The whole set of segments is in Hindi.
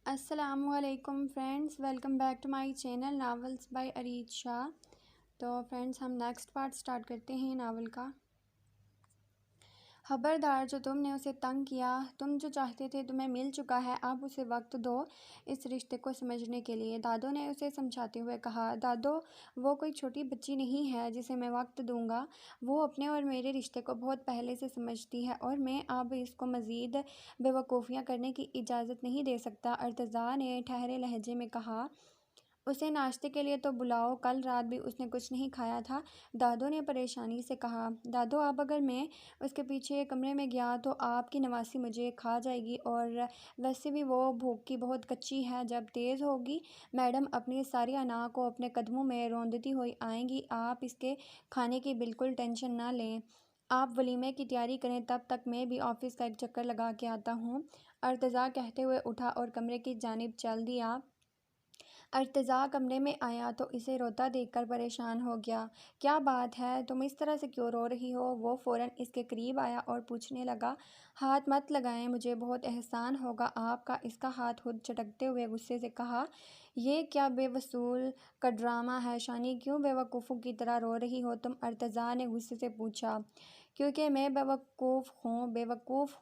अस्सलामुअलैकुम friends, welcome back to my channel novels by Areej Shah. तो फ्रेंड्स, हम नेक्स्ट पार्ट स्टार्ट करते हैं नावल का। खबरदार, जो तुमने उसे तंग किया, तुम जो चाहते थे तुम्हें मिल चुका है। अब उसे वक्त दो इस रिश्ते को समझने के लिए, दादो ने उसे समझाते हुए कहा। दादो, वो कोई छोटी बच्ची नहीं है जिसे मैं वक्त दूंगा। वो अपने और मेरे रिश्ते को बहुत पहले से समझती है और मैं अब इसको मज़ीद बेवकूफ़ियाँ करने की इजाज़त नहीं दे सकता। अर्तज़ा ने ठहरे लहजे में कहा। उसे नाश्ते के लिए तो बुलाओ, कल रात भी उसने कुछ नहीं खाया था। दादो ने परेशानी से कहा। दादो, अब अगर मैं उसके पीछे कमरे में गया तो आपकी नवासी मुझे खा जाएगी, और वैसे भी वो भूख की बहुत कच्ची है। जब तेज़ होगी मैडम अपनी सारी अना को अपने कदमों में रौंदती हुई आएंगी। आप इसके खाने की बिल्कुल टेंशन ना लें। आप वलीमे की तैयारी करें, तब तक मैं भी ऑफिस का एक चक्कर लगा के आता हूँ। अर्तज़ा कहते हुए उठा और कमरे की जानिब चल दिया। अर्तज़ा कमरे में आया तो इसे रोता देखकर परेशान हो गया। क्या बात है, तुम इस तरह से क्यों रो रही हो? वो फ़ौरन इसके करीब आया और पूछने लगा। हाथ मत लगाएं, मुझे बहुत एहसान होगा आपका। इसका हाथ खुद चटकते हुए गुस्से से कहा। ये क्या बेवसूल का ड्रामा है शानी, क्यों बेवकूफ़ों की तरह रो रही हो तुम? अर्तज़ा ने गुस्से से पूछा। क्योंकि मैं बेवकूफ़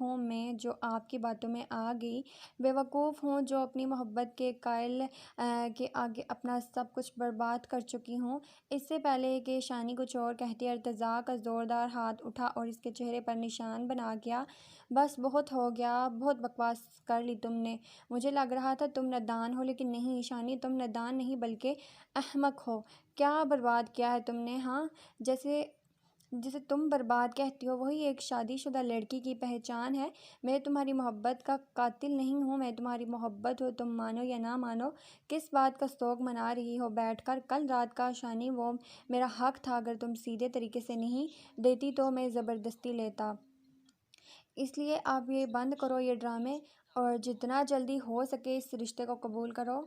हूँ मैं जो आपकी बातों में आ गई। बेवकूफ़ हूँ जो अपनी मोहब्बत के कायल के आगे अपना सब कुछ बर्बाद कर चुकी हूँ। इससे पहले कि शानी कुछ और कहती, अर्तज़ा का ज़ोरदार हाथ उठा और इसके चेहरे पर निशान बना गया। बस, बहुत हो गया, बहुत बकवास कर ली तुमने। मुझे लग रहा था तुम नादान हो, लेकिन नहीं शानी, तुम नादान नहीं बल्कि अहमक हो। क्या बर्बाद किया है तुमने? हाँ, जैसे जिसे तुम बर्बाद कहती हो वही एक शादीशुदा लड़की की पहचान है। मैं तुम्हारी मोहब्बत का कातिल नहीं हूँ, मैं तुम्हारी मोहब्बत हो, तुम मानो या ना मानो। किस बात का शौक मना रही हो बैठकर? कल रात का शानी, वो मेरा हक था। अगर तुम सीधे तरीके से नहीं देती तो मैं ज़बरदस्ती लेता। इसलिए आप ये बंद करो ये ड्रामे, और जितना जल्दी हो सके इस रिश्ते को कबूल करो।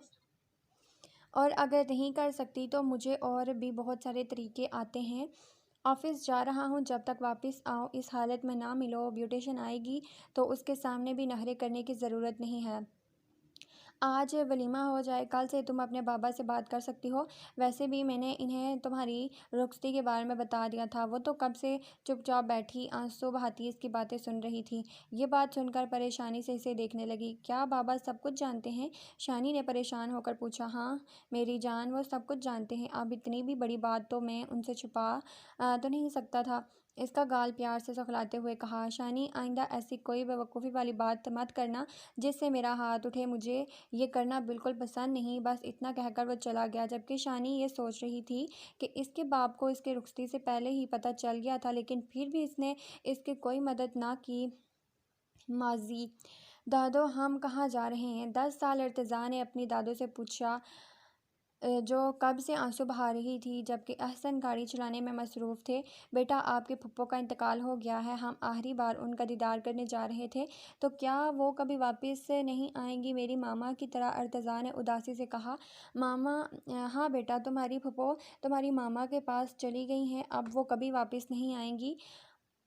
और अगर नहीं कर सकती तो मुझे और भी बहुत सारे तरीके आते हैं। ऑफिस जा रहा हूँ, जब तक वापस आओ इस हालत में ना मिलो। ब्यूटिशियन आएगी तो उसके सामने भी नखरे करने की ज़रूरत नहीं है। आज वलीमा हो जाए, कल से तुम अपने बाबा से बात कर सकती हो। वैसे भी मैंने इन्हें तुम्हारी रुखसती के बारे में बता दिया था। वो तो कब से चुपचाप बैठी आंसू बहाती इसकी बातें सुन रही थी। ये बात सुनकर परेशानी से इसे देखने लगी। क्या बाबा सब कुछ जानते हैं? शानी ने परेशान होकर पूछा। हाँ मेरी जान, वो सब कुछ जानते हैं। अब इतनी भी बड़ी बात तो मैं उनसे छुपा तो नहीं सकता था। इसका गाल प्यार से सुखलाते हुए कहा। शानी, आइंदा ऐसी कोई बेवकूफ़ी वाली बात मत करना जिससे मेरा हाथ उठे। मुझे ये करना बिल्कुल पसंद नहीं। बस इतना कहकर वो चला गया, जबकि शानी ये सोच रही थी कि इसके बाप को इसके रुखसती से पहले ही पता चल गया था, लेकिन फिर भी इसने इसकी कोई मदद ना की। माजी, दादो, हम कहाँ जा रहे हैं? 10 साल, अर्तज़ा ने अपनी दादो से पूछा, जो कब से आंसू बहा रही थी, जबकि अहसन गाड़ी चलाने में मसरूफ़ थे। बेटा, आपके फुप्पो का इंतकाल हो गया है। हम आखिरी बार उनका दीदार करने जा रहे थे, तो क्या वो कभी वापस नहीं आएंगी मेरी मामा की तरह? अर्तज़ा ने उदासी से कहा। मामा? हाँ बेटा, तुम्हारी फुप्पो तुम्हारी मामा के पास चली गई हैं, अब वो कभी वापस नहीं आएंगी।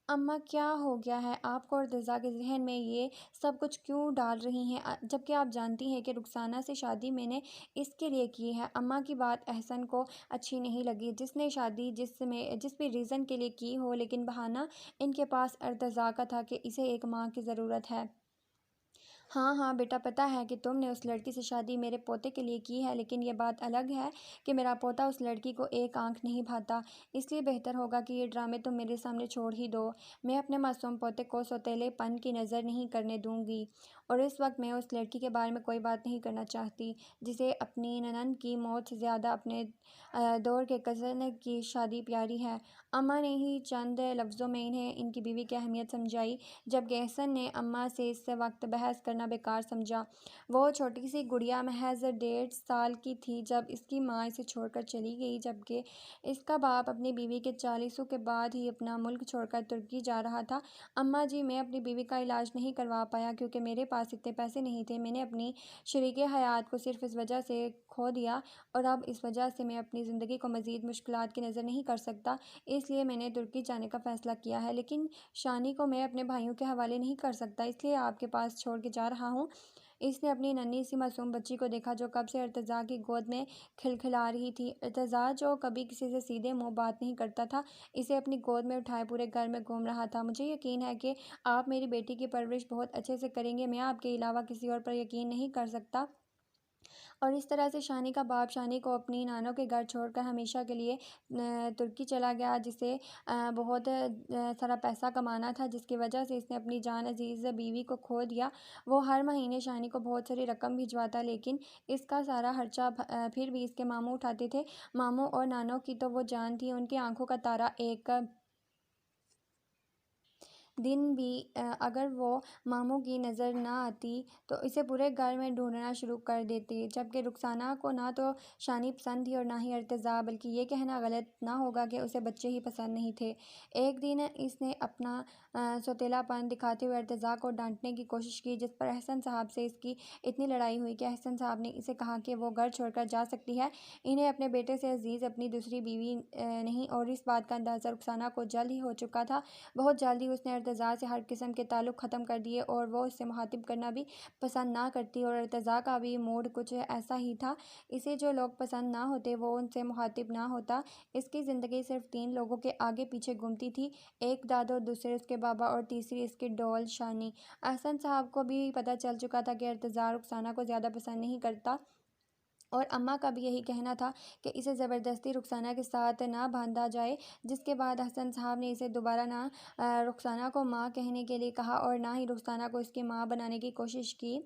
अम्मा, क्या हो गया है आपको? और रज़ा के जहन में ये सब कुछ क्यों डाल रही हैं, जबकि आप जानती हैं कि रुखसाना से शादी मैंने इसके लिए की है। अम्मा की बात अहसन को अच्छी नहीं लगी। जिसने शादी जिस भी रीज़न के लिए की हो, लेकिन बहाना इनके पास अर्तज़ा का था कि इसे एक माँ की ज़रूरत है। हाँ हाँ बेटा, पता है कि तुमने उस लड़की से शादी मेरे पोते के लिए की है, लेकिन ये बात अलग है कि मेरा पोता उस लड़की को एक आंख नहीं भाता। इसलिए बेहतर होगा कि ये ड्रामे तुम मेरे सामने छोड़ ही दो। मैं अपने मासूम पोते को सौतेलेपन की नज़र नहीं करने दूंगी, और इस वक्त मैं उस लड़की के बारे में कोई बात नहीं करना चाहती जिसे अपनी ननंद की मौत से ज़्यादा अपने दौर के कज़न की शादी प्यारी है। अम्मा ने ही चंद लफ्ज़ों में इन्हें इनकी बीवी की अहमियत समझाई, जबकि एहसन ने अम्मा से इस वक्त बहस करना बेकार समझा। वो छोटी सी गुड़िया महज 1.5 साल की थी जब इसकी माँ इसे छोड़कर चली गई, जबकि इसका बाप अपनी बीवी के 40 के बाद ही अपना मुल्क छोड़कर तुर्की जा रहा था। अम्मा जी, मैं अपनी बीवी का इलाज नहीं करवा पाया क्योंकि मेरे पास इतने पैसे नहीं थे। मैंने अपनी शरीके हयात को सिर्फ इस वजह से खो दिया, और अब इस वजह से मैं अपनी ज़िंदगी को मज़ीद मुश्किलात की नज़र नहीं कर सकता। इसलिए मैंने तुर्की जाने का फ़ैसला किया है, लेकिन शानी को मैं अपने भाइयों के हवाले नहीं कर सकता, इसलिए आपके पास छोड़ के जा रहा हूँ। इसने अपनी नन्ही सी मासूम बच्ची को देखा जो कब से अर्तज़ा की गोद में खिलखिला रही थी। अर्तज़ा जो कभी किसी से सीधे मुंह बात नहीं करता था, इसे अपनी गोद में उठाए पूरे घर में घूम रहा था। मुझे यकीन है कि आप मेरी बेटी की परवरिश बहुत अच्छे से करेंगे। मैं आपके अलावा किसी और पर यकीन नहीं कर सकता। और इस तरह से शानी का बाप शानी को अपनी नानों के घर छोड़कर हमेशा के लिए तुर्की चला गया, जिसे बहुत सारा पैसा कमाना था, जिसकी वजह से इसने अपनी जान अजीज़ बीवी को खो दिया। वो हर महीने शानी को बहुत सारी रकम भिजवाता, लेकिन इसका सारा खर्चा फिर भी इसके मामू उठाते थे। मामू और नानों की तो वो जान थी, उनकी आंखों का तारा। एक दिन भी अगर वो मामू की नज़र ना आती तो इसे पूरे घर में ढूंढना शुरू कर देती। जबकि रुखसाना को ना तो शानी पसंद थी और ना ही अर्तज़ा, बल्कि ये कहना गलत ना होगा कि उसे बच्चे ही पसंद नहीं थे। एक दिन इसने अपना सौतेलापन दिखाते हुए अर्तज़ा को डांटने की कोशिश की, जिस पर अहसन साहब से इसकी इतनी लड़ाई हुई कि अहसन साहब ने इसे कहा कि वो घर छोड़कर जा सकती है। इन्हें अपने बेटे से अजीज़ अपनी दूसरी बीवी नहीं, और इस बात का अंदाज़ा रुखसाना को जल्द ही हो चुका था। बहुत जल्दी उसने अर्तज़ा से हर किस्म के ताल्लुक़ ख़त्म कर दिए और वो उससे मुखातिब करना भी पसंद ना करती। और अर्तज़ा का भी मूड कुछ ऐसा ही था। इसे जो लोग पसंद ना होते वो उनसे मुखातिब ना होता। इसकी ज़िंदगी सिर्फ 3 लोगों के आगे पीछे घूमती थी, एक दादो, दूसरे उसके बाबा और तीसरी इसकी डॉल शानी। अहसन साहब को भी पता चल चुका था कि अर्तज़ा रुखसाना को ज़्यादा पसंद नहीं करता, और अम्मा का भी यही कहना था कि इसे ज़बरदस्ती रुखसाना के साथ ना बांधा जाए। जिसके बाद हसन साहब ने इसे दोबारा ना रुखसाना को माँ कहने के लिए कहा और ना ही रुखसाना को इसकी माँ बनाने की कोशिश की।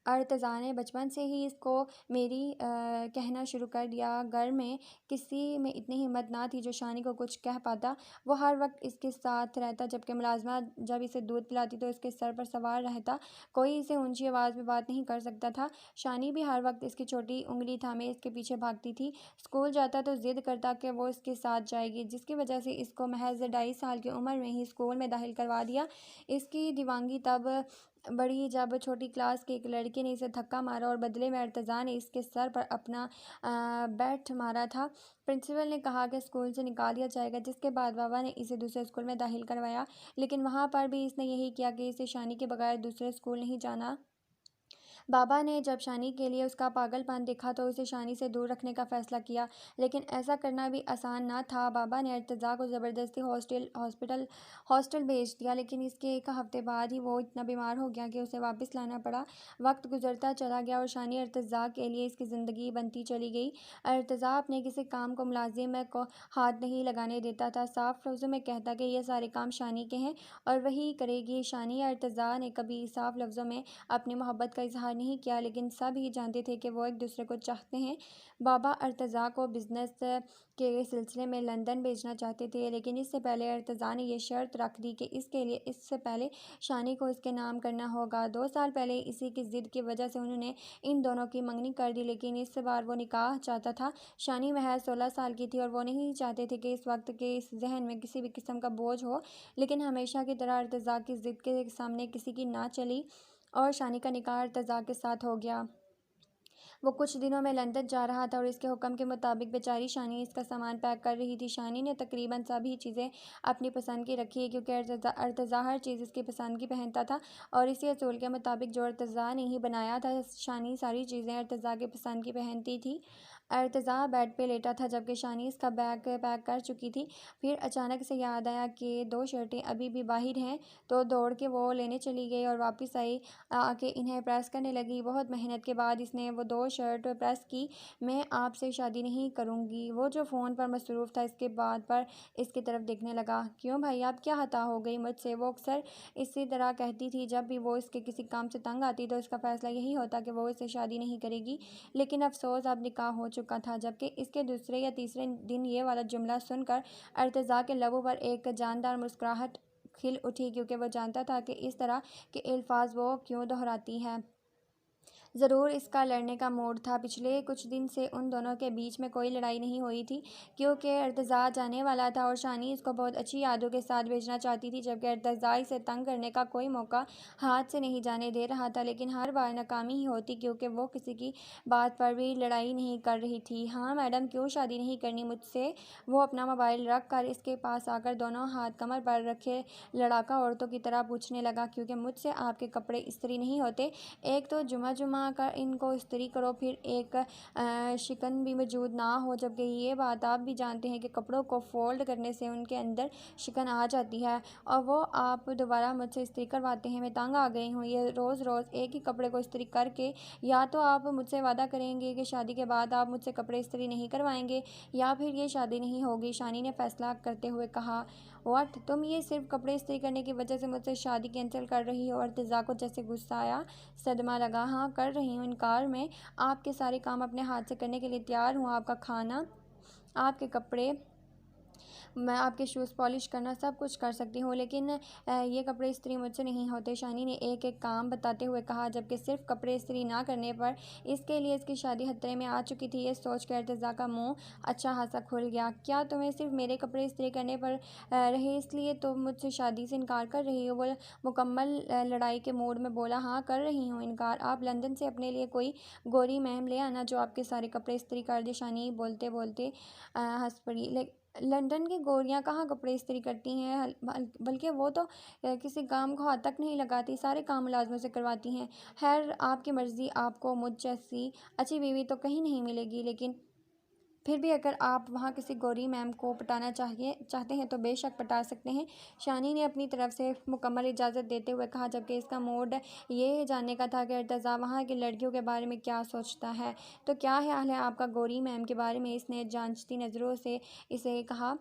अर्तज़ा ने बचपन से ही इसको मेरी कहना शुरू कर दिया। घर में किसी में इतनी हिम्मत ना थी जो शानी को कुछ कह पाता। वो हर वक्त इसके साथ रहता, जबकि मुलाजमा जब इसे दूध पिलाती तो इसके सर पर सवार रहता। कोई इसे ऊंची आवाज़ में बात नहीं कर सकता था। शानी भी हर वक्त इसकी छोटी उंगली थामे इसके पीछे भागती थी। स्कूल जाता तो ज़िद करता कि वो इसके साथ जाएगी, जिसकी वजह से इसको महज 2.5 साल की उम्र में ही स्कूल में दाखिल करवा दिया। इसकी दीवानगी तब बढ़ी जब छोटी क्लास की एक लड़की ने इसे धक्का मारा और बदले में अर्तज़ा ने इसके सर पर अपना बैट मारा था। प्रिंसिपल ने कहा कि स्कूल से निकाल दिया जाएगा, जिसके बाद बाबा ने इसे दूसरे स्कूल में दाखिल करवाया, लेकिन वहाँ पर भी इसने यही किया कि इसे शानी के बगैर दूसरे स्कूल नहीं जाना। बाबा ने जब शानी के लिए उसका पागलपन देखा तो उसे शानी से दूर रखने का फ़ैसला किया, लेकिन ऐसा करना भी आसान ना था। बाबा ने अर्तज़ा को ज़बरदस्ती हॉस्टल भेज दिया, लेकिन इसके 1 हफ़्ते बाद ही वो इतना बीमार हो गया कि उसे वापस लाना पड़ा। वक्त गुजरता चला गया और शानी अर्तज़ा के लिए इसकी ज़िंदगी बनती चली गई। अर्तज़ा अपने किसी काम को मुलाजिम को हाथ नहीं लगाने देता था, साफ लफ्ज़ों में कहता कि ये सारे काम शानी के हैं और वही करेगी। शानी अर्तज़ा ने कभी साफ लफ्ज़ों में अपनी मोहब्बत का इजहार नहीं किया, लेकिन सब ही जानते थे कि वो एक दूसरे को चाहते हैं। बाबा अर्तज़ा को बिजनेस के सिलसिले में लंदन भेजना चाहते थे, लेकिन इससे पहले अर्तज़ा ने यह शर्त रख दी कि इसके लिए इससे पहले शानी को इसके नाम करना होगा। 2 साल पहले इसी की ज़िद की वजह से उन्होंने इन दोनों की मंगनी कर दी, लेकिन इस बार वो निकाह चाहता था। शानी महज 16 साल की थी और वो नहीं चाहते थे कि इस वक्त के इस जहन में किसी भी किस्म का बोझ हो, लेकिन हमेशा की तरह अर्तज़ा की ज़िद के सामने किसी की ना चली और शानी का निकाह अर्तज़ा के साथ हो गया। वो कुछ दिनों में लंदन जा रहा था और इसके हुक्म के मुताबिक बेचारी शानी इसका सामान पैक कर रही थी। शानी ने तकरीबन सभी चीज़ें अपनी पसंद की रखी, क्योंकि अर्तज़ा हर चीज़ इसकी पसंद की पहनता था और इसी असूल के मुताबिक जो अर्तज़ा ने ही बनाया था, शानी सारी चीज़ें अर्तज़ा की पसंद की पहनती थी। अर्तज़ा बेड पे लेटा था जबकि शानी इसका बैग पैक कर चुकी थी। फिर अचानक से याद आया कि 2 शर्टें अभी भी बाहर हैं, तो दौड़ के वो लेने चली गई और वापस आई, आके इन्हें प्रेस करने लगी। बहुत मेहनत के बाद इसने वो 2 शर्ट प्रेस की। मैं आपसे शादी नहीं करूँगी। वो जो फ़ोन पर मसरूफ़ था इसके बाद पर इसकी तरफ देखने लगा। क्यों भाई, आप क्या खता हो गई मुझसे? वो अक्सर इसी तरह कहती थी। जब भी वो इसके किसी काम से तंग आती तो इसका फ़ैसला यही होता कि वो इससे शादी नहीं करेगी, लेकिन अफसोस अब निकाह हो चुका था। जबकि इसके दूसरे या तीसरे दिन ये वाला जुमला सुनकर अर्तज़ा के लबों पर एक जानदार मुस्कुराहट खिल उठी, क्योंकि वो जानता था कि इस तरह के अल्फाज वो क्यों दोहराती है। ज़रूर इसका लड़ने का मूड था। पिछले कुछ दिन से उन दोनों के बीच में कोई लड़ाई नहीं हुई थी, क्योंकि अर्तज़ा जाने वाला था और शानी इसको बहुत अच्छी यादों के साथ भेजना चाहती थी, जबकि अर्तज़ा इसे तंग करने का कोई मौका हाथ से नहीं जाने दे रहा था। लेकिन हर बार नाकामी ही होती, क्योंकि वो किसी की बात पर भी लड़ाई नहीं कर रही थी। हाँ मैडम, क्यों शादी नहीं करनी मुझसे? वो अपना मोबाइल रख कर इसके पास आकर दोनों हाथ कमर पर रखे लड़ाका औरतों की तरह पूछने लगा, क्योंकि मुझसे आपके कपड़े इस्त्री नहीं होते। एक तो जुमा जुमा कर इनको इस्त्री करो, फिर एक शिकन भी मौजूद ना हो, जबकि ये बात आप भी जानते हैं कि कपड़ों को फोल्ड करने से उनके अंदर शिकन आ जाती है, और वो आप दोबारा मुझसे इस्त्री करवाते हैं। मैं तंग आ गई हूँ ये रोज़ रोज़ एक ही कपड़े को इस्त्री करके। या तो आप मुझसे वादा करेंगे कि शादी के बाद आप मुझसे कपड़े इस्त्री नहीं करवाएंगे, या फिर ये शादी नहीं होगी। शानी ने फैसला करते हुए कहा। व्हाट, तुम ये सिर्फ कपड़े इस्त्री करने की वजह से मुझसे शादी कैंसिल कर रही हो? अर्तज़ा को जैसे गुस्सा आया, सदमा लगा। हाँ कर रही हूँ, इनकार में। आपके सारे काम अपने हाथ से करने के लिए तैयार हूँ। आपका खाना, आपके कपड़े, मैं आपके शूज़ पॉलिश करना सब कुछ कर सकती हूँ, लेकिन ये कपड़े इस्त्री मुझसे नहीं होते। शानी ने एक एक काम बताते हुए कहा, जबकि सिर्फ कपड़े इस्त्री ना करने पर इसके लिए इसकी शादी खतरे में आ चुकी थी। ये सोच कर अर्तज़ा का मुंह अच्छा खासा खुल गया। क्या तुम्हें सिर्फ मेरे कपड़े इस्त्री करने पर रहे इसलिए तुम मुझसे शादी से इनकार कर रही हो? वो मुकम्मल लड़ाई के मूड में बोला। हाँ कर रही हूँ इनकार। आप लंदन से अपने लिए कोई गोरी मैम ले आना जो आपके सारे कपड़े इस्त्री कर दे। शानी बोलते बोलते हंस पड़ी। लंदन की गोरियां कहाँ कपड़े इस्त्री करती हैं, बल्कि वो तो किसी काम को हाथ तक नहीं लगाती, सारे काम मुलाजमों से करवाती हैं। खैर आपकी मर्ज़ी, आपको मुझ जैसी अच्छी बीवी तो कहीं नहीं मिलेगी, लेकिन फिर भी अगर आप वहाँ किसी गोरी मैम को पटाना चाहते हैं तो बेशक पटा सकते हैं। शानी ने अपनी तरफ से मुकम्मल इजाज़त देते हुए कहा, जबकि इसका मूड ये जानने का था कि अर्तज़ा वहाँ की लड़कियों के बारे में क्या सोचता है। तो क्या ख्याल है आपका गोरी मैम के बारे में? इसने जांचती नज़रों से इसे कहा,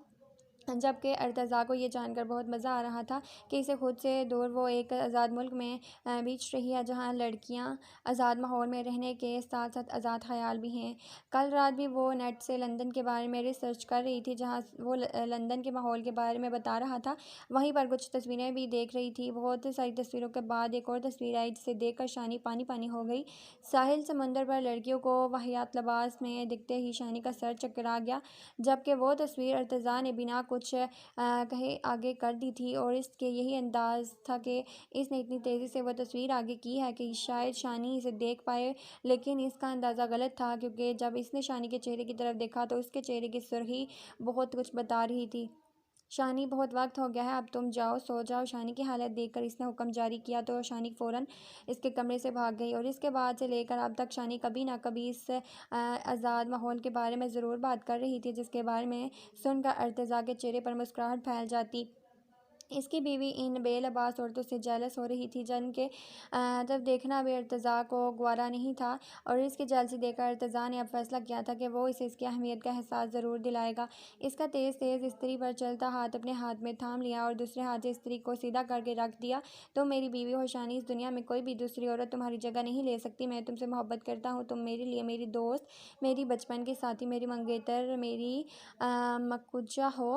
जबकि अर्तज़ा को ये जानकर बहुत मज़ा आ रहा था कि इसे खुद से दूर वो एक आज़ाद मुल्क में बीच रही है, जहाँ लड़कियां आज़ाद माहौल में रहने के साथ साथ आज़ाद ख़याल भी हैं। कल रात भी वो नेट से लंदन के बारे में रिसर्च कर रही थी, जहाँ वो लंदन के माहौल के बारे में बता रहा था। वहीं पर कुछ तस्वीरें भी देख रही थी। बहुत सारी तस्वीरों के बाद एक और तस्वीर आई, जिसे देखकर शानी पानी पानी हो गई। साहिल समंदर पर लड़कियों को वाहियात लिबास में दिखते ही शानी का सर चकरा गया, जबकि वो तस्वीर अर्तज़ा ने बिना कुछ कहे आगे कर दी थी, और इसके यही अंदाज़ था कि इसने इतनी तेज़ी से वो तस्वीर आगे की है कि शायद शानी इसे देख पाए। लेकिन इसका अंदाज़ा गलत था, क्योंकि जब इसने शानी के चेहरे की तरफ देखा तो उसके चेहरे की सुर्खी बहुत कुछ बता रही थी। शानी, बहुत वक्त हो गया है, अब तुम जाओ, सो जाओ। शानी की हालत देखकर इसने हुक्म जारी किया तो शानी फ़ौरन इसके कमरे से भाग गई, और इसके बाद से लेकर अब तक शानी कभी ना कभी इस आज़ाद माहौल के बारे में ज़रूर बात कर रही थी, जिसके बारे में सुनकर अर्तज़ा के चेहरे पर मुस्कुराहट फैल जाती। इसकी बीवी इन बेलबास औरतों से जेलस हो रही थी, जिनके जब देखना भी अर्तज़ा को गवारा नहीं था, और इसकी जेलसी देखकर अर्तज़ा ने अब फैसला किया था कि वो इसे इसकी अहमियत का एहसास ज़रूर दिलाएगा। इसका तेज़ तेज़ इस्त्री पर चलता हाथ अपने हाथ में थाम लिया और दूसरे हाथ से इस्त्री को सीधा करके रख दिया। तुम मेरी बीवी हो शानी, इस दुनिया में कोई भी दूसरी औरत तुम्हारी जगह नहीं ले सकती। मैं तुमसे मोहब्बत करता हूँ। तुम मेरे लिए मेरी दोस्त, मेरी बचपन की साथी, मेरी मंगेतर, मेरी मकबूजा हो।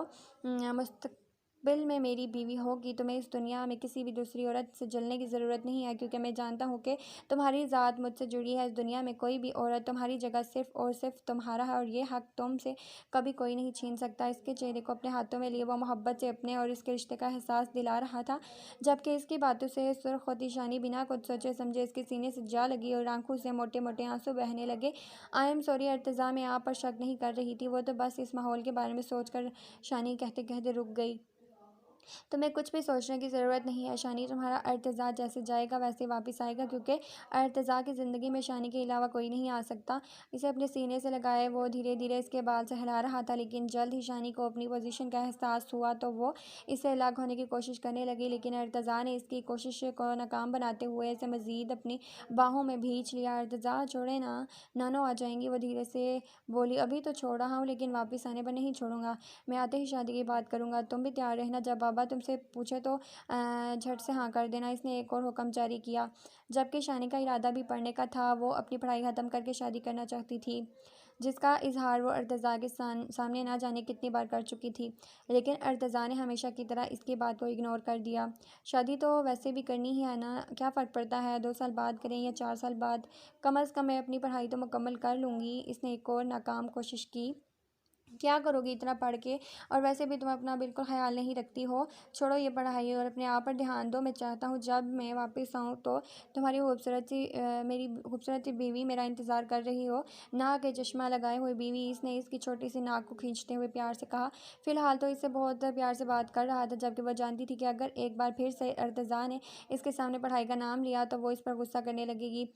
मुस्तकबिल में मेरी बीवी होगी। तुम्हें इस दुनिया में किसी भी दूसरी औरत से जलने की ज़रूरत नहीं है, क्योंकि मैं जानता हूँ कि तुम्हारी ज़ात मुझसे जुड़ी है। इस दुनिया में कोई भी औरत तुम्हारी जगह सिर्फ़ और सिर्फ तुम्हारा है, और ये हक़ तुमसे कभी कोई नहीं छीन सकता। इसके चेहरे को अपने हाथों में लिए वो मोहब्बत से अपने और इसके रिश्ते का एहसास दिला रहा था, जबकि इसकी बातों से सुर्ख होती शानी बिना कुछ सोचे समझे इसके सीने से जा लगी और आंखों से मोटे मोटे आंसू बहने लगे। आई एम सॉरी अर्तज़ा, मैं आप पर शक नहीं कर रही थी, वो तो बस इस माहौल के बारे में सोच कर। शानी कहते कहते रुक गई। तुम्हें कुछ भी सोचने की ज़रूरत नहीं है शानी, तुम्हारा अर्तज़ा जैसे जाएगा वैसे वापस आएगा, क्योंकि अर्तज़ा की ज़िंदगी में शानी के अलावा कोई नहीं आ सकता। इसे अपने सीने से लगाए वो धीरे धीरे इसके बाल से हिला रहा था, लेकिन जल्द ही शानी को अपनी पोजीशन का एहसास हुआ तो वो इससे अलग होने की कोशिश करने लगी, लेकिन अर्तज़ा ने इसकी कोशिश को नाकाम बनाते हुए इसे मज़ीद अपनी बाहों में भींच लिया। अर्तज़ा छोड़े ना, नानो आ जाएंगी, वो धीरे से बोली। अभी तो छोड़ रहा हूँ, लेकिन वापस आने पर नहीं छोड़ूंगा। मैं आते ही शादी की बात करूँगा। तुम भी तैयार रहना, जब बाबा तुमसे पूछे तो झट से हाँ कर देना। इसने एक और हुक्म जारी किया। जबकि शानी का इरादा भी पढ़ने का था, वो अपनी पढ़ाई ख़त्म करके शादी करना चाहती थी। जिसका इजहार वो अर्तज़ा के सामने ना जाने कितनी बार कर चुकी थी, लेकिन अर्तज़ा ने हमेशा की तरह इसकी बात को इग्नोर कर दिया। शादी तो वैसे भी करनी ही है ना, क्या फ़र्क पड़ता है 2 साल बाद करें या 4 साल बाद, कम अज़ कम मैं अपनी पढ़ाई तो मुकम्मल कर लूँगी। इसने एक और नाकाम कोशिश की। क्या करोगी इतना पढ़ के, और वैसे भी तुम अपना बिल्कुल ख्याल नहीं रखती हो। छोड़ो ये पढ़ाई और अपने आप पर ध्यान दो। मैं चाहता हूँ जब मैं वापस आऊँ तो तुम्हारी मेरी खूबसूरत सी बीवी मेरा इंतज़ार कर रही हो, ना कि चश्मा लगाए हुई बीवी। इसने इसकी छोटी सी नाक को खींचते हुए प्यार से कहा। फ़िलहाल तो इससे बहुत प्यार से बात कर रहा था, जबकि वह जानती थी कि अगर एक बार फिर से अर्तज़ा ने इसके सामने पढ़ाई का नाम लिया तो वो इस पर गुस्सा करने लगेगी,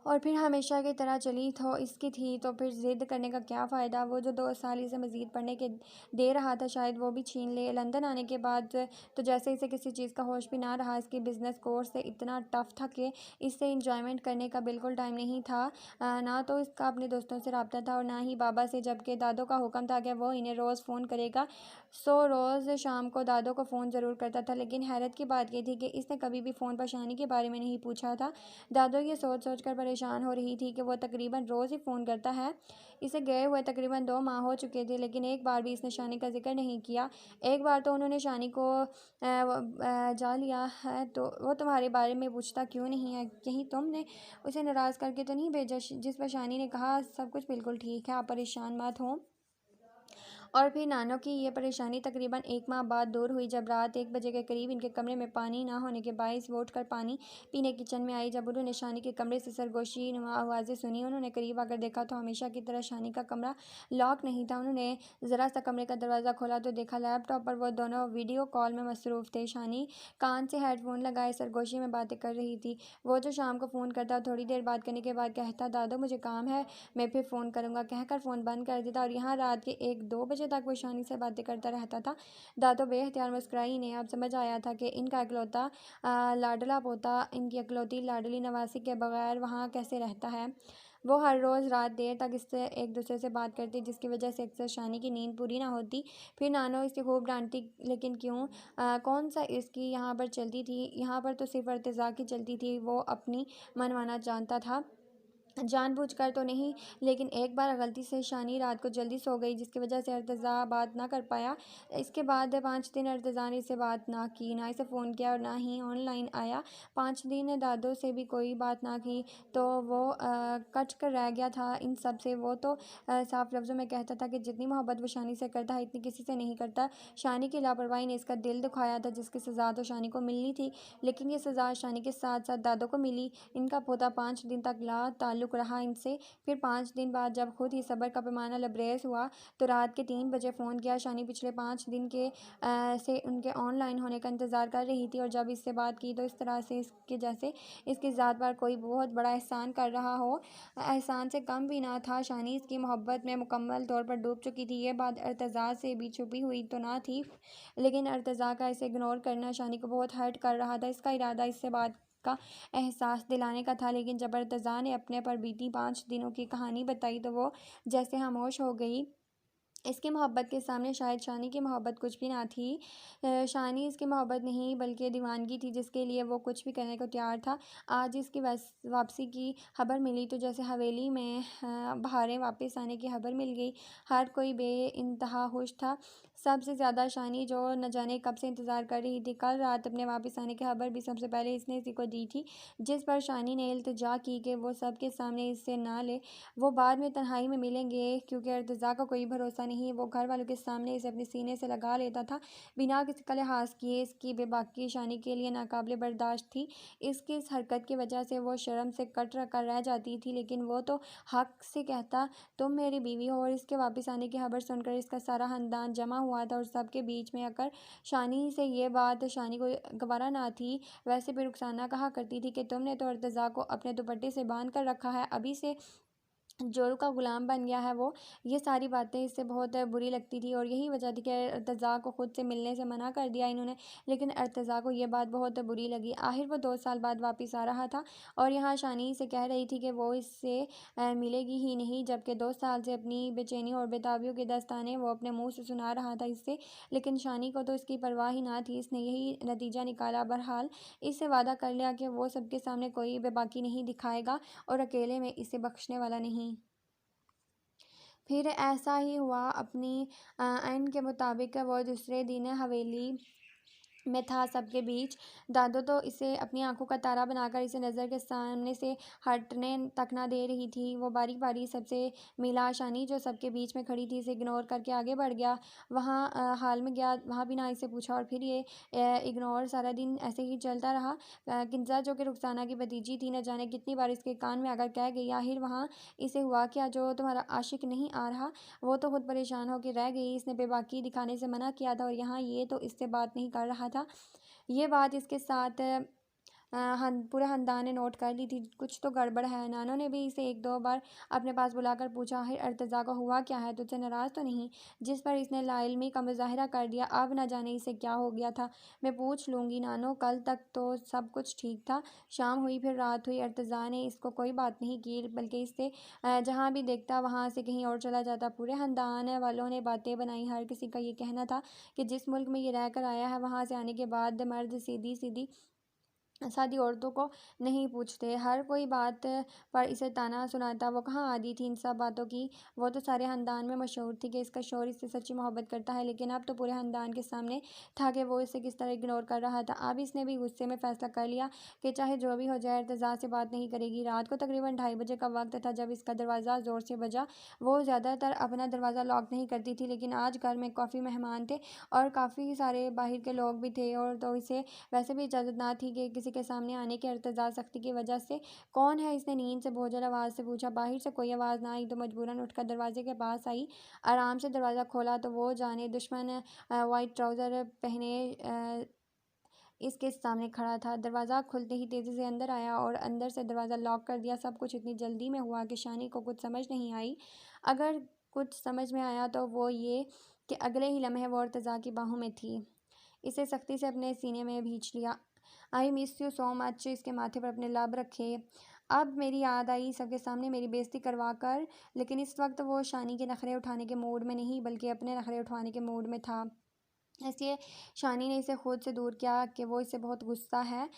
और फिर हमेशा की तरह चली तो इसकी थी, तो फिर ज़िद करने का क्या फ़ायदा। वो जो 2 साल इसे मज़ीद पढ़ने के दे रहा था, शायद वो भी छीन ले। लंदन आने के बाद तो जैसे इसे किसी चीज़ का होश भी ना रहा। इसकी बिज़नेस कोर्स से इतना टफ था कि इससे इंजॉयमेंट करने का बिल्कुल टाइम नहीं था। ना तो इसका अपने दोस्तों से रब्ता था और ना ही बाबा से, जबकि दादो का हुक्म था कि वो इन्हें रोज़ फ़ोन करेगा। सो रोज़ शाम को दादो को फ़ोन ज़रूर करता था, लेकिन हैरत की बात ये थी कि इसने कभी भी फ़ोन पर शानी के बारे में नहीं पूछा था। दादो ये सोच सोच कर परेशान हो रही थी कि वो तकरीबन रोज़ ही फ़ोन करता है। इसे गए हुए तकरीबन 2 माह हो चुके थे, लेकिन एक बार भी इसने शानी का ज़िक्र नहीं किया। एक बार तो उन्होंने शानी को जा लिया है तो वो तुम्हारे बारे में पूछता क्यों नहीं है, कहीं तुमने उसे नाराज़ करके तो नहीं भेजा। जिस पर शानी ने कहा सब कुछ बिल्कुल ठीक है, आप परेशान मत हो। और फिर नानो की ये परेशानी तकरीबन 1 माह बाद दूर हुई, जब रात 1 बजे के करीब इनके कमरे में पानी ना होने के बायस वो उठकर पानी पीने किचन में आई। जब उन्होंने शानी के कमरे से सरगोशी नुमा आवाज़ें सुनी, उन्होंने करीब आकर देखा तो हमेशा की तरह शानी का कमरा लॉक नहीं था। उन्होंने ज़रा सा कमरे का दरवाज़ा खोला तो देखा लैपटॉप पर वो दोनों वीडियो कॉल में मसरूफ़ थे। शानी कान से हेडफोन लगाए सरगोशी में बातें कर रही थी। वो जो शाम को फ़ोन करता, थोड़ी देर बात करने के बाद कहता, दादो मुझे काम है, मैं फिर फ़ोन करूँगा, कहकर फ़ोन बंद कर देता, और यहाँ रात के 1-2 बजे तक वो शानी से बातें करता रहता था। दादो बेहतियार मुस्कुराई। इन्हें अब समझ आया था कि इनका इकलौता लाडला पोता इनकी इकलौती लाडली नवासी के बगैर वहाँ कैसे रहता है। वो हर रोज़ रात देर तक इससे एक दूसरे से बात करती, जिसकी वजह से अक्सर शानी की नींद पूरी ना होती। फिर नानो इसे खूब डांटती, लेकिन क्यों, कौन सा इसकी यहाँ पर चलती थी। यहाँ पर तो सिर्फ अर्तज़ा की चलती थी। वो अपनी मनमाना जानता था, जानबूझकर तो नहीं, लेकिन एक बार गलती से शानी रात को जल्दी सो गई, जिसकी वजह से अर्तज़ा बात ना कर पाया। इसके बाद 5 दिन अर्तज़ा ने इससे बात ना की, ना इसे फ़ोन किया और ना ही ऑनलाइन आया। 5 दिन दादो से भी कोई बात ना की, तो वो कट कर रह गया था इन सब से। वो तो साफ लफ्ज़ों में कहता था कि जितनी मोहब्बत वो शानी से करता है इतनी किसी से नहीं करता। शानी की लापरवाही ने इसका दिल दुखाया था, जिसकी सज़ा तो शानी को मिलनी थी, लेकिन ये सज़ा शानी के साथ साथ दादो को मिली। इनका पोता 5 दिन तक ला ताल्लुक़ रहा इनसे। फिर 5 दिन बाद जब खुद ही सब्र का पैमाना लबरेज हुआ तो रात के 3 बजे फ़ोन किया। शानी पिछले 5 दिन से उनके ऑनलाइन होने का इंतज़ार कर रही थी, और जब इससे बात की तो इस तरह से इसके जैसे इसकी ज़ात पर कोई बहुत बड़ा एहसान कर रहा हो। एहसान से कम भी ना था। शानी इसकी मोहब्बत में मुकम्मल तौर पर डूब चुकी थी। ये बात अर्तज़ा से भी छुपी हुई तो ना थी, लेकिन अर्तज़ा का इसे इग्नोर करना शानी को बहुत हर्ट कर रहा था। इसका इरादा इससे बात का एहसास दिलाने का था, लेकिन जब अर्तज़ा ने अपने पर बीती 5 दिनों की कहानी बताई तो वो जैसे खामोश हो गई। इसकी मोहब्बत के सामने शायद शानी की मोहब्बत कुछ भी ना थी। शानी इसकी मोहब्बत नहीं बल्कि दीवानगी थी, जिसके लिए वो कुछ भी करने को तैयार था। आज इसकी वापसी की खबर मिली तो जैसे हवेली में बहारें वापस आने की खबर मिल गई। हर कोई बेइंतहा खुश था, सबसे ज़्यादा शानी, जो न जाने कब से इंतज़ार कर रही थी। कल रात अपने वापस आने की खबर भी सबसे पहले इसने इसी को दी थी, जिस पर शानी ने इल्तिजा की कि वो सबके सामने इससे ना ले, वो बाद में तन्हाई में मिलेंगे, क्योंकि अर्तज़ा का कोई भरोसा नहीं। वो घर वालों के सामने इसे अपने सीने से लगा लेता था बिना किसी का लिहाज किए। इसकी बेबाकी शानी के लिए नाकाबिले बर्दाश्त थी। इसकी इस हरकत की वजह से वो शर्म से कट कर रह जाती थी, लेकिन वो तो हक से कहता, तुम मेरी बीवी हो। और इसके वापस आने की खबर सुनकर इसका सारा खानदान जमा हुआ था, और सबके बीच में आकर शानी से ये बात शानी को गवारा ना थी। वैसे भी रुखसाना कहा करती थी कि तुमने तो अर्तज़ा को अपने दुपट्टे से बांध कर रखा है, अभी से जोरू का गुलाम बन गया है वो। ये सारी बातें इससे बहुत बुरी लगती थी, और यही वजह थी कि अर्तज़ा को खुद से मिलने से मना कर दिया इन्होंने। लेकिन अर्तज़ा को ये बात बहुत बुरी लगी। आखिर वो 2 साल बाद वापस आ रहा था, और यहाँ शानी से कह रही थी कि वो इससे मिलेगी ही नहीं, जबकि 2 साल से अपनी बेचैनी और बेताबियों के दस्ताने वो अपने मुँह से सुना रहा था इससे। लेकिन शानी को तो इसकी परवाह ही ना थी। इसने यही नतीजा निकाला। बहरहाल इससे वादा कर लिया कि वो सबके सामने कोई बेबाकी नहीं दिखाएगा, और अकेले में इसे बख्शने वाला नहीं। फिर ऐसा ही हुआ। अपनी आइन के मुताबिक वो दूसरे दिन हवेली में था सबके बीच। दादो तो इसे अपनी आंखों का तारा बनाकर इसे नज़र के सामने से हटने तक ना दे रही थी। वो बारी बारी सबसे मिला। शानी जो सबके बीच में खड़ी थी इसे इग्नोर करके आगे बढ़ गया। वहाँ हाल में गया, वहाँ भी ना इसे पूछा और फिर ये इग्नोर सारा दिन ऐसे ही चलता रहा। किंजा जो कि रुखसाना की भतीजी थी, न जाने कितनी बार इसके कान में आकर कह गई। आखिर वहाँ इसे हुआ क्या, जो तुम्हारा आशिक नहीं आ रहा? वो तो खुद परेशान होकर रह गई। इसने बेबाकी दिखाने से मना किया था और यहाँ ये तो इससे बात नहीं कर रहा था। ये बात इसके साथ पूरे ख़ानदान ने नोट कर ली थी। कुछ तो गड़बड़ है। नानो ने भी इसे एक दो बार अपने पास बुलाकर पूछा, आखिर अर्तज़ा को हुआ क्या है, तुझसे नाराज़ तो नहीं? जिस पर इसने लाइल्मी का मुज़ाहरा कर दिया। अब न जाने इसे क्या हो गया था। मैं पूछ लूँगी नानो, कल तक तो सब कुछ ठीक था। शाम हुई, फिर रात हुई। अर्तज़ा ने इसको कोई बात नहीं की, बल्कि इससे जहाँ भी देखता वहाँ से कहीं और चला जाता। पूरे ख़ानदान वालों ने बातें बनाई। हर किसी का ये कहना था कि जिस मुल्क में ये रह कर आया है, वहाँ से आने के बाद मर्द सीधी सीधी सादी औरतों को नहीं पूछते। हर कोई बात पर इसे ताना सुनाता। वो कहाँ आदी थी इन सब बातों की। वो तो सारे ख़ानदान में मशहूर थी कि इसका शौहर इससे सच्ची मोहब्बत करता है। लेकिन अब तो पूरे ख़ानदान के सामने था कि वो इसे किस तरह इग्नोर कर रहा था। अब इसने भी गुस्से में फ़ैसला कर लिया कि चाहे जो भी हो जाए, अर्तज़ा से बात नहीं करेगी। रात को तकरीबन 2:30 बजे का वक्त था जब इसका दरवाज़ा ज़ोर से बजा। वो ज़्यादातर अपना दरवाज़ा लॉक नहीं करती थी, लेकिन आज घर में काफ़ी मेहमान थे और काफ़ी सारे बाहर के लोग भी थे, और तो इसे वैसे भी इजाज़त ना थी कि किसी के सामने आने की। अर्तज़ा सख्ती की वजह से, कौन है? इसने नींद से बोझल आवाज़ से पूछा। बाहर से कोई आवाज़ ना आई तो मजबूरन उठकर दरवाजे के पास आई। आराम से दरवाज़ा खोला तो वो जाने दुश्मन वाइट ट्राउज़र पहने इसके सामने खड़ा था। दरवाज़ा खुलते ही तेज़ी से अंदर आया और अंदर से दरवाज़ा लॉक कर दिया। सब कुछ इतनी जल्दी में हुआ कि शानी को कुछ समझ नहीं आई। अगर कुछ समझ में आया तो वो ये कि अगले ही लम्हे वो अर्तज़ा की बाहों में थी। इसे सख्ती से अपने सीने में भींच लिया। I miss you so much. इसके माथे पर अपने लब रखे। अब मेरी याद आई सबके सामने मेरी बेइज्जती करवा कर। लेकिन इस वक्त वो शानी के नखरे उठाने के मूड में नहीं, बल्कि अपने नखरे उठाने के मूड में था। इसलिए शानी ने इसे खुद से दूर किया कि वो इससे बहुत गुस्सा है।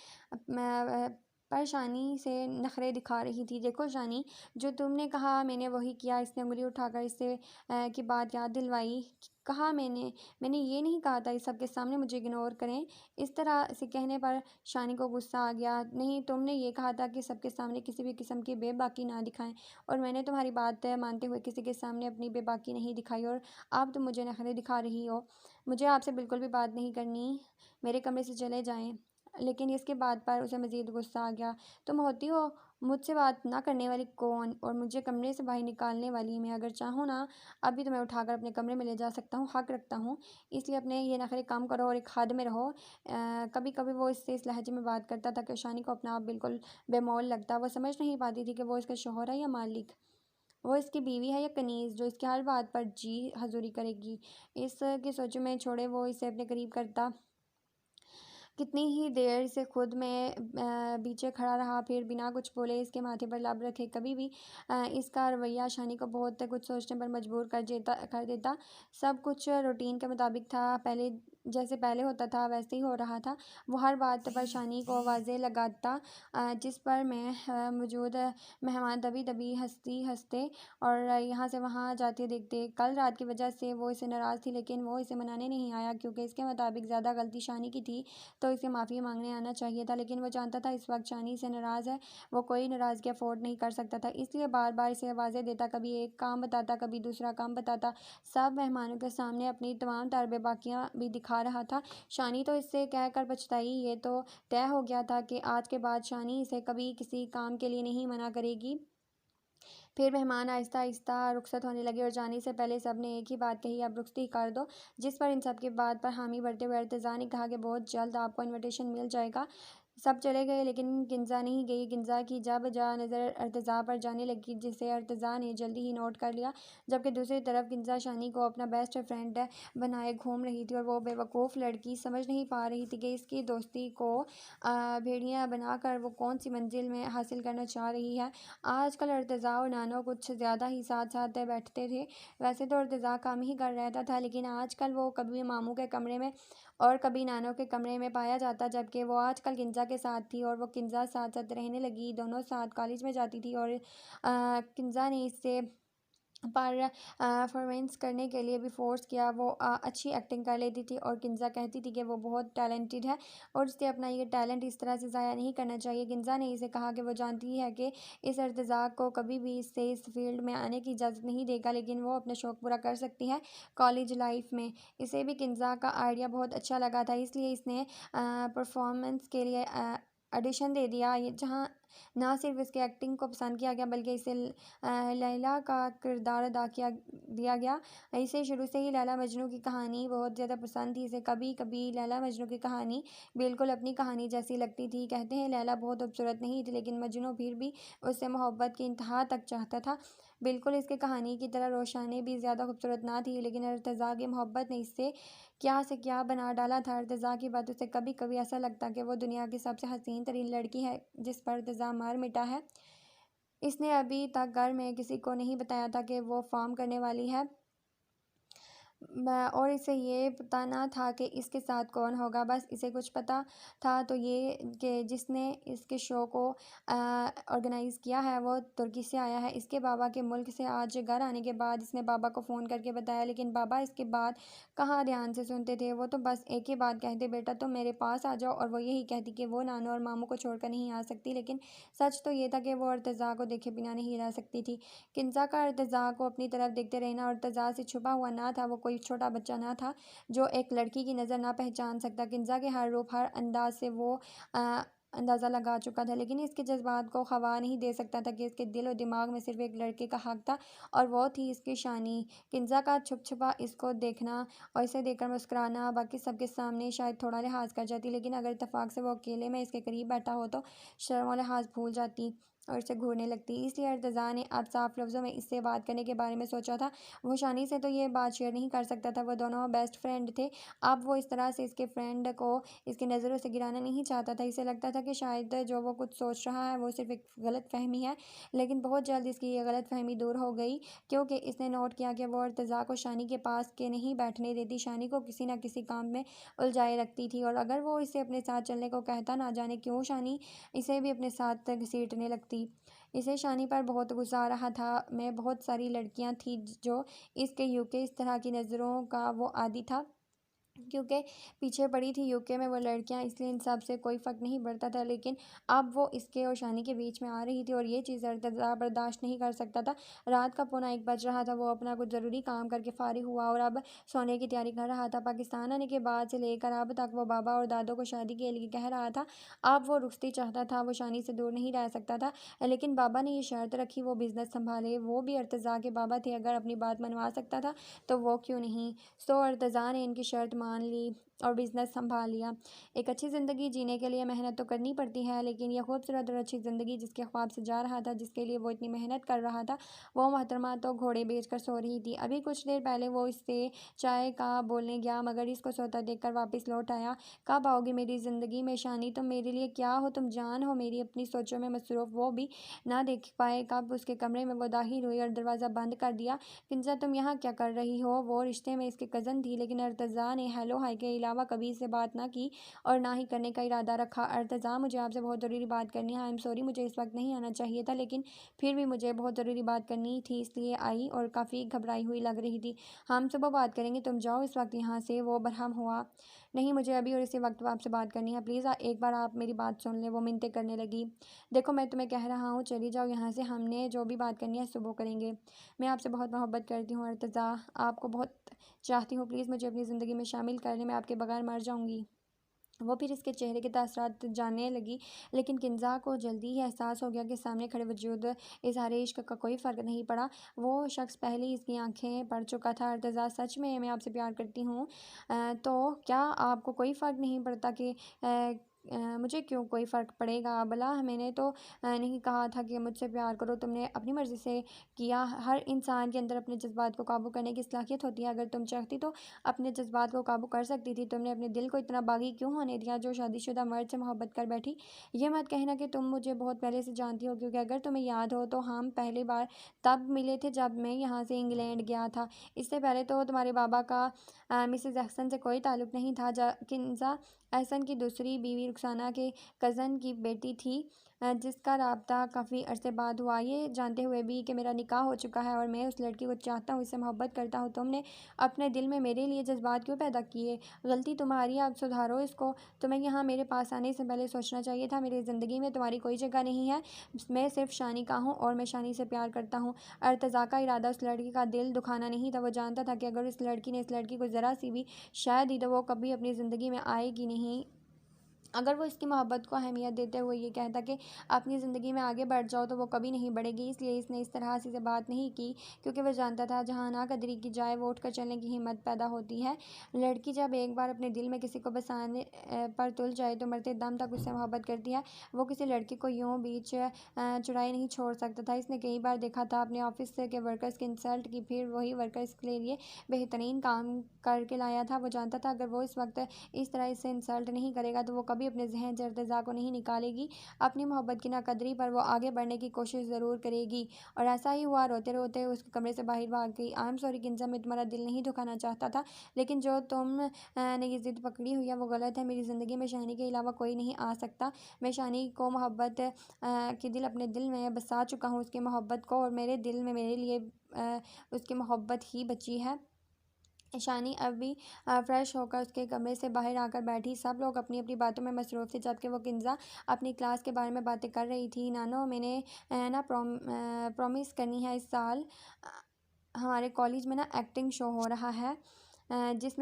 पर शानी से नखरे दिखा रही थी। देखो शानी, जो तुमने कहा मैंने वही किया। इसने उंगली उठाकर इससे की बात याद दिलवाई। कहा मैंने ये नहीं कहा था इस सबके सामने मुझे इग्नोर करें। इस तरह से कहने पर शानी को गुस्सा आ गया। नहीं, तुमने ये कहा था कि सबके सामने किसी भी किस्म की बेबाकी ना दिखाएं, और मैंने तुम्हारी बात मानते हुए किसी के सामने अपनी बेबाकी नहीं दिखाई, और अब तुम मुझे नखरे दिखा रही हो। मुझे आपसे बिल्कुल भी बात नहीं करनी। मेरे कमरे से चले जाएं। लेकिन इसके बाद पर उसे मज़ीद गुस्सा आ गया। तुम होती हो मुझसे बात ना करने वाली कौन, और मुझे कमरे से बाहर निकालने वाली? मैं अगर चाहूँ ना, अभी तुम्हें उठाकर अपने कमरे में ले जा सकता हूँ। हक रखता हूँ। इसलिए अपने ये नखरे कम करो और एक हद में रहो। कभी कभी वो इससे इस लहजे में बात करता था कि शानी को अपना आप बिल्कुल बेमौल लगता। वो समझ नहीं पाती थी कि वो इसका शौहर है या मालिक, वो इसकी बीवी है या कनीज़, जो इसकी हर बात पर जी हजूरी करेगी। इसके सोचों में छोड़े वो इसे अपने करीब करता। कितनी ही देर से खुद में पीछे खड़ा रहा, फिर बिना कुछ बोले इसके माथे पर लब रखे। कभी भी इसका रवैया शानी को बहुत कुछ सोचने पर मजबूर कर देता। सब कुछ रूटीन के मुताबिक था। पहले जैसे पहले होता था वैसे ही हो रहा था। वो हर बात पर शानी को आवाज़ें लगाता, जिस पर मैं मौजूद मेहमान दबी दबी हंसते और यहाँ से वहाँ जाते देखते। कल रात की वजह से वो इसे नाराज़ थी, लेकिन वो इसे मनाने नहीं आया, क्योंकि इसके मुताबिक ज़्यादा गलती शानी की थी, तो इसे माफ़ी मांगने आना चाहिए था। लेकिन वो जानता था इस वक्त शानी से नाराज़ है। वो कोई नाराज़गी अफोर्ड नहीं कर सकता था, इसलिए बार बार इसे आवाज़ें देता। कभी एक काम बताता, कभी दूसरा काम बताता। सब मेहमानों के सामने अपनी तमाम तरबे बाकियाँ भी दिखा रहा था। शानी तो इससे कह कर पछताई। ये तो तय हो गया था कि आज के बाद शानी इसे कभी किसी काम के लिए नहीं मना करेगी। फिर मेहमान आहिस्ता आहिस्ता रुखसत होने लगे और जाने से पहले सब ने एक ही बात कही, अब रुखसती कर दो। जिस पर इन सब की बात पर हामी भरते हुए अर्तज़ा ने कहा कि बहुत जल्द आपको इनविटेशन मिल जाएगा। सब चले गए, लेकिन किंजा नहीं गई। किंजा की जब जा नज़र अर्तज़ा पर जाने लगी, जिसे अर्तज़ा ने जल्दी ही नोट कर लिया। जबकि दूसरी तरफ किंजा शानी को अपना बेस्ट फ्रेंड बनाए घूम रही थी, और वो बेवकूफ़ लड़की समझ नहीं पा रही थी कि इसकी दोस्ती को भेड़िया बनाकर वो कौन सी मंजिल में हासिल करना चाह रही है। आजकल अर्तज़ा और नानो कुछ ज़्यादा ही साथ साथ बैठते थे। वैसे तो अर्तज़ा काम ही कर रहता था, लेकिन आजकल वो कभी मामू के कमरे में और कभी नानो के कमरे में पाया जाता। जबकि वो आजकल किंजा के साथ थी, और वो किंजा साथ साथ रहने लगी। दोनों साथ कॉलेज में जाती थी, और किंजा ने इससे पर परफॉर्मेंस करने के लिए भी फ़ोर्स किया। वो अच्छी एक्टिंग कर लेती थी और किन्ज़ा कहती थी कि वो बहुत टैलेंटेड है और उसे अपना ये टैलेंट इस तरह से ज़ाया नहीं करना चाहिए। किन्ज़ा ने इसे कहा कि वो जानती है कि इस अर्तज़ाक को कभी भी इससे इस फील्ड में आने की इजाज़त नहीं देगा, लेकिन वो अपना शौक़ पूरा कर सकती है कॉलेज लाइफ में। इसे भी किन्ज़ा का आइडिया बहुत अच्छा लगा था, इसलिए इसने परफॉर्मेंस के लिए ऑडिशन दे दिया। ये जहाँ ना सिर्फ इसकी एक्टिंग को पसंद किया गया, बल्कि इसे लैला का किरदार अदा किया दिया गया। इसे शुरू से ही लैला मजनू की कहानी बहुत ज़्यादा पसंद थी। इसे कभी कभी लैला मजनू की कहानी बिल्कुल अपनी कहानी जैसी लगती थी। कहते हैं लैला बहुत खूबसूरत नहीं थी, लेकिन मजनू फिर भी उससे मोहब्बत की इंतहा तक चाहता था। बिल्कुल इसकी कहानी की तरह रोशानी भी ज़्यादा खूबसूरत ना थी, लेकिन अर्तज़ा की मोहब्बत ने इससे क्या से क्या बना डाला था। अर्तज़ा की बातों से कभी कभी ऐसा लगता कि वो दुनिया की सबसे हसीन तरीन लड़की है जिस पर अर्तज़ा मार मिटा है। इसने अभी तक घर में किसी को नहीं बताया था कि वो फ़ॉर्म करने वाली है, और इसे ये पता ना था कि इसके साथ कौन होगा। बस इसे कुछ पता था तो ये कि जिसने इसके शो को ऑर्गेनाइज़ किया है वो तुर्की से आया है। इसके बाबा के मुल्क से आज घर आने के बाद इसने बाबा को फ़ोन करके बताया, लेकिन बाबा इसके बाद कहाँ ध्यान से सुनते थे। वो तो बस एक ही बात कहते, बेटा तुम मेरे पास आ जाओ, और वो यही कहती कि वो नानू और मामू को छोड़कर नहीं आ सकती। लेकिन सच तो ये था कि वो अर्तज़ा को देखे बिना नहीं रह सकती थी। किन्ज़ा का अर्तज़ा को अपनी तरफ देखते रहना अर्तज़ा से छुपा हुआ ना था। वो कोई छोटा बच्चा ना था जो एक लड़की की नज़र ना पहचान सकता। किन्ज़ा के हर रूप हर अंदाज से वो अंदाज़ा लगा चुका था, लेकिन इसके जज्बात को खवा नहीं दे सकता था कि इसके दिल और दिमाग में सिर्फ एक लड़के का हक था, और वो थी इसकी शानी। किन्ज़ा का छुप छुपा इसको देखना और इसे देखकर मुस्कुराना बाकी सबके सामने शायद थोड़ा लिहाज कर जाती, लेकिन अगर इत्तेफाक से वो अकेले में इसके करीब बैठा हो तो शर्म और लिहाज भूल जाती और इसे घूरने लगती। इसलिए अर्तज़ा ने अब साफ लफ्ज़ों में इससे बात करने के बारे में सोचा था। वो शानी से तो ये बात शेयर नहीं कर सकता था, वो दोनों बेस्ट फ्रेंड थे। अब वो इस तरह से इसके फ्रेंड को इसकी नज़रों से गिराना नहीं चाहता था। इसे लगता था कि शायद जो वो कुछ सोच रहा है वो सिर्फ एक गलतफ़हमी है, लेकिन बहुत जल्द इसकी ये गलतफ़हमी दूर हो गई, क्योंकि इसने नोट किया कि वो अर्तज़ा को शानी के पास के नहीं बैठने देती, शानी को किसी न किसी काम में उलझाए रखती थी, और अगर वो इसे अपने साथ चलने को कहता, ना जाने क्यों शानी इसे भी अपने साथ घसीटने लगती। इसे शानी पर बहुत गुस्सा आ रहा था। मैं बहुत सारी लड़कियां थी जो इसके यूके इस तरह की नज़रों का वो आदी था, क्योंकि पीछे पड़ी थी यूके में वो लड़कियां, इसलिए इन सब से कोई फ़र्क नहीं पड़ता था। लेकिन अब वो इसके और शानी के बीच में आ रही थी, और ये चीज़ अर्तज़ा बर्दाश्त नहीं कर सकता था। रात का 1:15 बज रहा था। वो अपना कुछ ज़रूरी काम करके फ़ारिग हुआ और अब सोने की तैयारी कर रहा था। पाकिस्तान आने के बाद से लेकर अब तक वो बाबा और दादों को शादी के लिए कह रहा था। अब वो रुखसती चाहता था, वो शानी से दूर नहीं रह सकता था, लेकिन बाबा ने ये शर्त रखी वो बिज़नेस संभाले। वो भी अर्तज़ा के बाबा थे, अगर अपनी बात मनवा सकता था तो वो क्यों नहीं। सो अर्तज़ा ने इनकी शर्त मान ली और बिज़नेस संभाल लिया। एक अच्छी ज़िंदगी जीने के लिए मेहनत तो करनी पड़ती है, लेकिन यह खूबसूरत और अच्छी ज़िंदगी जिसके ख्वाब से जा रहा था, जिसके लिए वो इतनी मेहनत कर रहा था, वो मोहतरमा तो घोड़े बेचकर सो रही थी। अभी कुछ देर पहले वो इससे चाय का बोलने गया, मगर इसको सोता देखकर वापस लौट आया। कब आओगी मेरी ज़िंदगी में शानी, तुम मेरे लिए क्या हो, तुम जान हो मेरी, अपनी सोचों में मसरूफ़। वो भी ना देख पाए कब उसके कमरे में वो दाखिल हुई और दरवाज़ा बंद कर दिया। किन्ज़ा तुम यहाँ क्या कर रही हो। वो रिश्ते में इसके कज़न थी, लेकिन अर्तज़ा ने हेलो हाय के अलावा कभी इससे बात ना की और ना ही करने का इरादा रखा। अर्तज़ा मुझे आपसे बहुत ज़रूरी बात करनी है। आई एम सॉरी, मुझे इस वक्त नहीं आना चाहिए था, लेकिन फिर भी मुझे बहुत ज़रूरी बात करनी थी, इसलिए आई, और काफ़ी घबराई हुई लग रही थी। हम सुबह बात करेंगे, तुम जाओ इस वक्त यहाँ से। वो बरहम हुआ। नहीं, मुझे अभी और इसी वक्त आपसे बात करनी है, प्लीज़ एक बार आप मेरी बात सुन लें। वो मिन्नतें करने लगी। देखो मैं तुम्हें कह रहा हूँ, चली जाओ यहाँ से, हमने जो भी बात करनी है सुबह करेंगे। मैं आपसे बहुत मोहब्बत करती हूँ अर्तज़ा, आपको बहुत चाहती हूँ, प्लीज़ मुझे अपनी ज़िंदगी में शामिल कर लें, मैं आपके बगैर मर जाऊँगी। वो फिर इसके चेहरे के तासरात जानने लगी, लेकिन किन्ज़ा को जल्दी ही एहसास हो गया कि सामने खड़े वजूद इज़हार इश्क का कोई फ़र्क नहीं पड़ा। वो शख्स पहले ही इसकी आंखें पढ़ चुका था। अर्तज़ा सच में मैं आपसे प्यार करती हूँ, तो क्या आपको कोई फ़र्क नहीं पड़ता कि मुझे क्यों कोई फ़र्क पड़ेगा। भला मैंने तो नहीं कहा था कि मुझसे प्यार करो, तुमने अपनी मर्ज़ी से किया। हर इंसान के अंदर अपने जज्बात को काबू करने की सलाहियत होती है। अगर तुम चाहती तो अपने जज्बात को काबू कर सकती थी। तुमने अपने दिल को इतना बागी क्यों होने दिया जो शादीशुदा मर्द से मोहब्बत कर बैठी। ये मत कहना कि तुम मुझे बहुत पहले से जानती हो, क्योंकि अगर तुम्हें याद हो तो हम पहली बार तब मिले थे जब मैं यहाँ से इंग्लैंड गया था। इससे पहले तो तुम्हारे बाबा का मिसेस एहसन से कोई ताल्लुक़ नहीं था। किन्ज़ा एहसन की दूसरी बीवी रुखसाना के कज़न की बेटी थी। जिसका राब्ता काफ़ी अरसे बाद हुआ, ये जानते हुए भी कि मेरा निकाह हो चुका है और मैं उस लड़की को चाहता हूँ, इससे मोहब्बत करता हूँ, तुमने अपने दिल में मेरे लिए जज्बात क्यों पैदा किए? गलती तुम्हारी है, अब सुधारो इसको। तुम्हें यहाँ मेरे पास आने से पहले सोचना चाहिए था। मेरी ज़िंदगी में तुम्हारी कोई जगह नहीं है। मैं सिर्फ शानी का हूँ और मैं शानी से प्यार करता हूँ। अर्तज़ा का इरादा उस लड़की का दिल दुखाना नहीं था। वो जानता था कि अगर उस लड़की ने इस लड़की को ज़रा सी भी शय दी तो वो कभी अपनी ज़िंदगी में आएगी नहीं। अगर वो इसकी मोहब्बत को अहमियत देते हुए ये कहता कि अपनी ज़िंदगी में आगे बढ़ जाओ, तो वो कभी नहीं बढ़ेगी। इसलिए इसने इस तरह से बात नहीं की, क्योंकि वह जानता था जहाँ ना कदरी की जाए वो उठकर चलने की हिम्मत पैदा होती है। लड़की जब एक बार अपने दिल में किसी को बसाने पर तुल जाए तो मरते दम तक उससे मोहब्बत करती है। वो किसी लड़की को यूँ बीच चुराए नहीं छोड़ सकता था। इसने कई बार देखा था अपने ऑफिस के वर्कर्स की इंसल्ट की, फिर वही वर्कर इसके लिए बेहतरीन काम करके लाया था। वो जानता था अगर वो इस वक्त इस तरह इससे इंसल्ट नहीं करेगा तो वो कभी अपने जहन से इर्तिज़ा को नहीं निकालेगी। अपनी मोहब्बत की नाकदरी पर वो आगे बढ़ने की कोशिश ज़रूर करेगी। और ऐसा ही हुआ। रोते रोते उसके कमरे से बाहर भाग गई। आई एम सॉरी किंजा, मैं तुम्हारा दिल नहीं दुखाना चाहता था, लेकिन जो तुम ने ये ज़िद पकड़ी हुई है वो गलत है। मेरी ज़िंदगी में शानी के अलावा कोई नहीं आ सकता। मैं शानी को मोहब्बत की दिल अपने दिल में बसा चुका हूँ, उसकी मोहब्बत को, और मेरे दिल में मेरे लिए उसकी मोहब्बत ही बची है। शानी अभी फ्रेश होकर उसके कमरे से बाहर आकर बैठी। सब लोग अपनी अपनी बातों में मसरूफ़ थे, जबकि वो किंजा अपनी क्लास के बारे में बातें कर रही थी। नानो, मैंने ना प्रॉमिस करनी है, इस साल हमारे कॉलेज में ना एक्टिंग शो हो रहा है, जिसमें